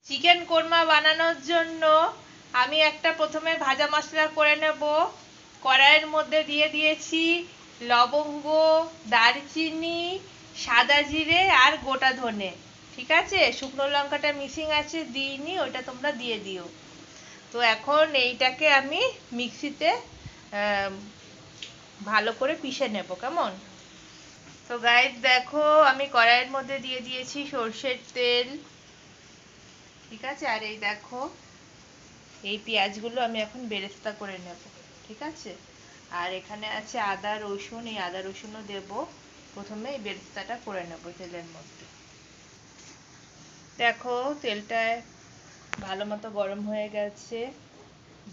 Chicken korma বানানোর জন্য আমি একটা প্রথমে ভাজা মশলা করে নেব। কড়াইয়ের মধ্যে দিয়ে দিয়েছি লবঙ্গ, দারচিনি, সাদা জিরে আর গোটা ধনে। ঠিক আছে, শুকনো লঙ্কাটা মিসিং আছে, দিইনি, ওইটা তোমরা দিয়ে দিও। তো এখন এইটাকে আমি মিক্সিতে ভালো করে পিষে নেব। কেমন? তো গাইস দেখো, আমি কড়াইয়ের মধ্যে দিয়ে দিয়েছি সর্ষের তেল। ঠিক আছে, আর এই দেখো এই পেঁয়াজগুলো আমি এখন বেরেস্তা করে নেব। ঠিক আছে, আর এখানে আছে আদা রসুন, এই আদা রসুনও দেব। প্রথমে এই বেরেস্তাটা করে নেব তেলের মধ্যে। দেখো তেলটা ভালো মতো গরম হয়ে গেছে,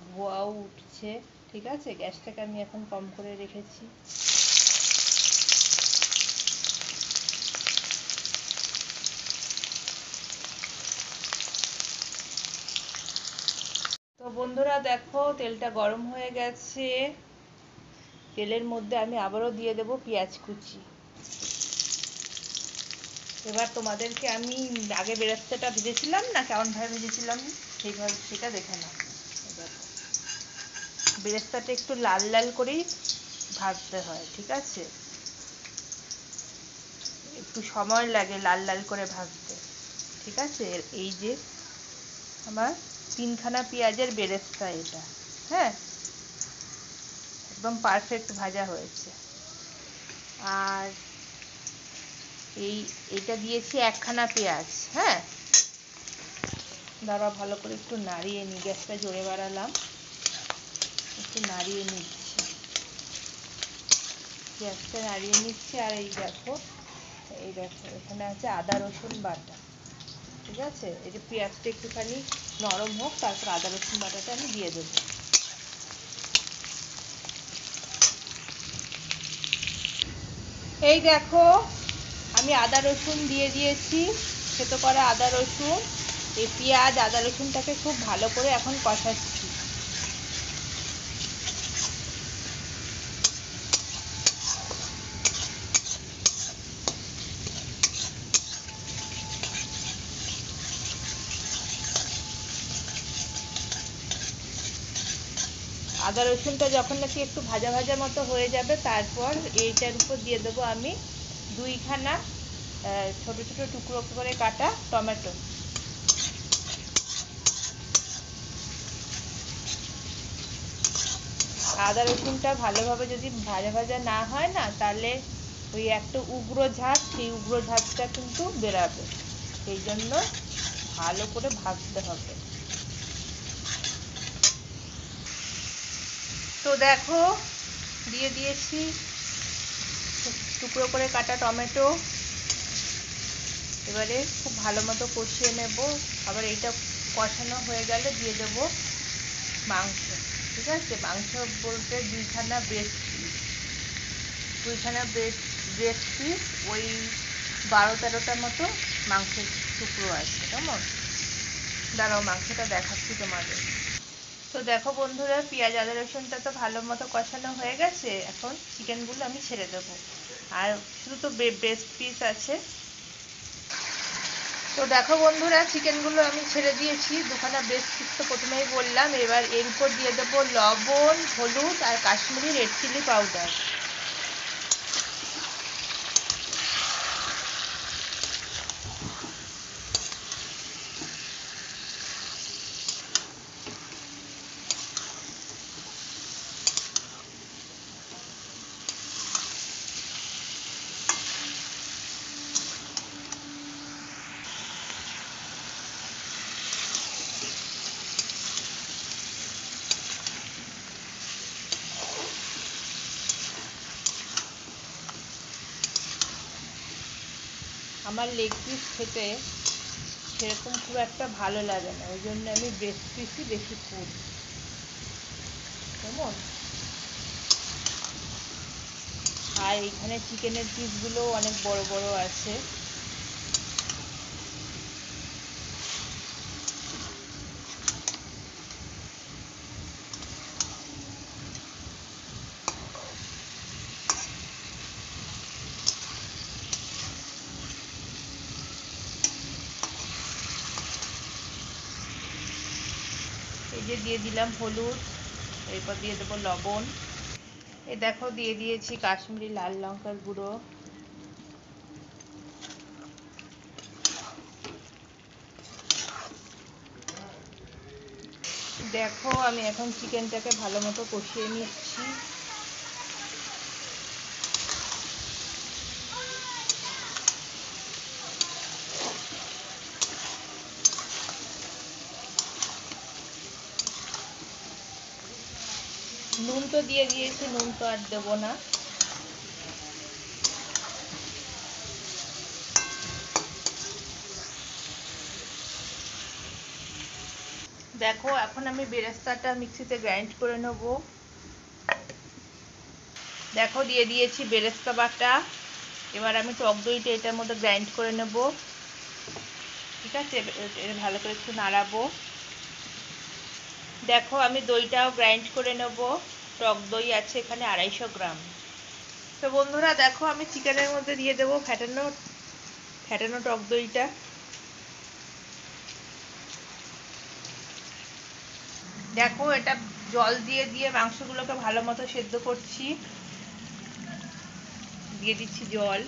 ধোঁয়াও উঠছে। ঠিক আছে, গ্যাসটাকে আমি এখন কম করে রেখেছি। তো বন্ধুরা দেখো তেলটা গরম হয়ে গেছে। তেলের মধ্যে আমি আবারও দিয়ে দেব পেঁয়াজ কুচি। এবার তোমাদেরকে আমি আগে বেরেস্তাটা ভেজেছিলাম না, কেমনভাবে ভেজেছিলাম সেইভাবে সেটা দেখে নাও। বেরেস্তাটা একটু লাল লাল করেই ভাজতে হয়। ঠিক আছে, একটু সময় লাগে লাল লাল করে ভাজতে। ঠিক আছে, এই যে আমার 3খানা পেঁয়াজের বেরেস্তা এটা। হ্যাঁ, একদম পারফেক্ট ভাজা হয়েছে। আর এইটা দিয়েছি 1খানা পেঁয়াজ। হ্যাঁ, দাঁড়াও ভালো করে একটু নাড়িয়ে নিই, গ্যাসটা জোরে বাড়ালাম, একটু নাড়িয়ে নিচ্ছি, পেঁয়াজটা নাড়িয়ে নিচ্ছি। আর এই দেখো এখানে আছে আদা রসুন বাটা। ঠিক আছে, এই যে পেঁয়াজটা একটুখানি নরম হোক, তারপর আদা রসুন বাটাটা আমি দিয়ে দেবো। এই দেখো আমি আদা রসুন দিয়ে দিয়েছি, থেতো করা আদা রসুন। এই পেঁয়াজ আদা রসুনটাকে খুব ভালো করে এখন কষাচ্ছি। আদা রসুনটা যখন নাকি একটু ভাজা ভাজা মতো হয়ে যাবে, তারপর এইটার উপর দিয়ে দেবো আমি 2খানা ছোট ছোট টুকরো করে কাটা টমেটো। আদা রসুনটা ভালোভাবে যদি ভাজা ভাজা না হয় না, তাহলে ওই একটা উগ্র ঝাঁজ, সেই উগ্র ঝাঁজটা কিন্তু বেরাবে। সেই জন্য ভালো করে ভাজতে হবে। তো দেখো দিয়ে দিয়েছি টুকরো করে কাটা টমেটো। এবারে খুব ভালো মতো কষিয়ে নেব। আবার এইটা কষানো হয়ে গেলে দিয়ে দেব মাংস। ঠিক আছে, মাংস বলতে 2খানা ব্রেস্ট পিস, ওই 12-13টা মতো মাংসের টুকরো আছে। কেমন? দাঁড়াও মাংসটা দেখাচ্ছি তোমাদের। তো দেখো বন্ধুরা, পেঁয়াজ আদা রসুনটা তো ভালো মতো কষানো হয়ে গেছে। এখন চিকেনগুলো আমি ছেড়ে দেবো, আর শুধু তো ব্রেস্ট পিস আছে। তো দেখো বন্ধুরা, চিকেনগুলো আমি ছেড়ে দিয়েছি, 2খানা ব্রেস্ট পিস তো প্রথমেই বললাম। এবার এর উপর দিয়ে দেবো লবণ, হলুদ আর কাশ্মীরি রেড চিলি পাউডার। আমার লেগ পিস খেতে সেরকম খুব একটা ভালো লাগে না, ওই জন্য আমি ব্রেস্ট পিসই বেশি করি। কেমন? আর এখানে চিকেনের পিসগুলো অনেক বড় বড় আছে। এই যে দিয়ে দিলাম হলুদ, এরপর দিয়ে দেবো লবণ। এই দেখো দিয়ে দিয়েছি কাশ্মীরি লাল লঙ্কার গুঁড়ো। দেখো আমি এখন চিকেনটাকে ভালো মতো কষিয়ে নিচ্ছি। নুন তো দিয়ে দিয়েছি, নুন তো আর দেবো না। দেখো এখন আমি বেরেস্তাটা মিক্সিতে গ্রাইন্ড করে নেব। দেখো দিয়ে দিয়েছি বেরেস্তা বাটা। এবার আমি টক দইটা এটার মধ্যে গ্রাইন্ড করে নেব। ঠিক আছে, এটা ভালো করে একটু নাড়াবো। দেখো আমি দইটাও গ্রাইন্ড করে নেব। টক দই আছে এখানে 250 গ্রাম। তো বন্ধুরা দেখো আমি চিকেনের মধ্যে দিয়ে দেবো ফ্যাটানো টক দইটা। দেখো এটা জল দিয়ে দিয়ে মাংসগুলোকে ভালো মতো সেদ্ধ করছি। দিয়ে দিচ্ছি জল,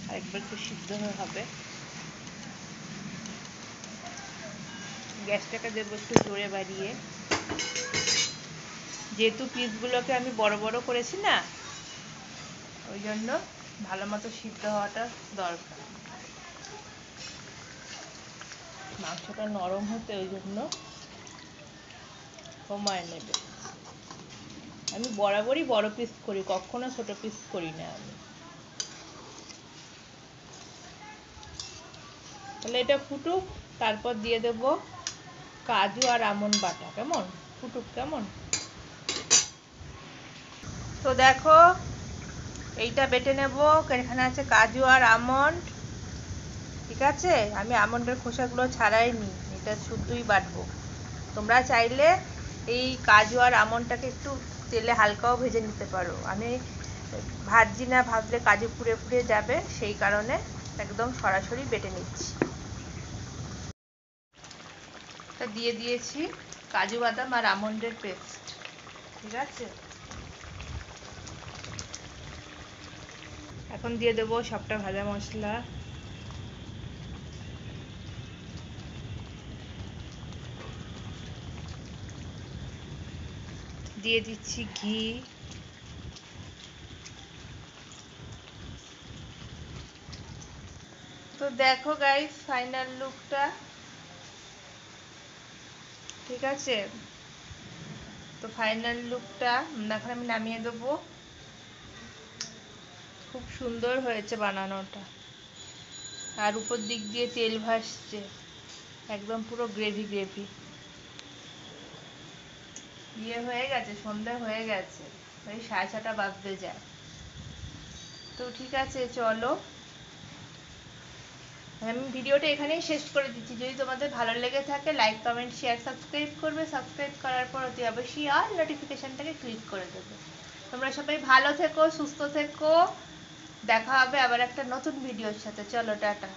আরেকবার একটু সিদ্ধ হবে। গ্যাসটাকে দেবো একটু জোরে বাড়িয়ে, যেহেতু পিসগুলোকে আমি বড় বড় করেছি না, ওই জন্য ভালো মতো সিদ্ধ হওয়াটা দরকার। মাংসটা নরম হতে ওই জন্য সময় নেবে। আমি বরাবরই বড় পিস করি, কখনো ছোট পিস করি না আমি। তাহলে এটা ফুটুক, তারপর দিয়ে দেব কাজু আর আমন্ড বাটা। কেমন ফুটুক কেমন। তো দেখো এইটা বেটে নেব। এখানে আছে কাজু আর আমন্ড। ঠিক আছে, আমি আমন্ডের খোসাগুলো ছাড়াইনি, এটা শুদ্ধই বাটবো। তোমরা চাইলে এই কাজু আর আমন্ডটাকে একটু তেলে হালকাও ভেজে নিতে পারো। আমি ভাজছি না, ভাজলে কাজু পুড়ে পুড়ে যাবে, সেই কারণে একদম সরাসরি বেটে নিচ্ছি। তা দিয়ে দিয়েছি কাজু বাদাম আর আমন্ডের পেস্ট। ঠিক আছে, এখন দিয়ে দেবো সবটা ভাজা মশলা। দিয়ে দিচ্ছি ঘি। তো দেখো গাইস ফাইনাল লুকটা। ঠিক আছে, তো ফাইনাল লুকটা এখন আমি নামিয়ে দেবো। খুব সুন্দর হয়েছে বানানোটা, আর উপর দিক দিয়ে তেল ভাসছে, একদম পুরো গ্রেভি গ্রেভি। ইয়ে হয়ে গেছে, সন্ধ্যা হয়ে গেছে, ওই 6:30 বাজতে যায়। তো ঠিক আছে চলো, আমি ভিডিওটা এখানেই শেষ করে দিচ্ছি। যদি তোমাদের ভালো লেগে থাকে লাইক কমেন্ট শেয়ার সাবস্ক্রাইব করবে। সাবস্ক্রাইব করার পর অতি অবশ্যই অল নোটিফিকেশনটাকে ক্লিক করে দেবে। তোমরা সবাই ভালো থেকো, সুস্থ থেকো। দেখা হবে আবার একটা নতুন ভিডিওর সাথে। চলো টাটা।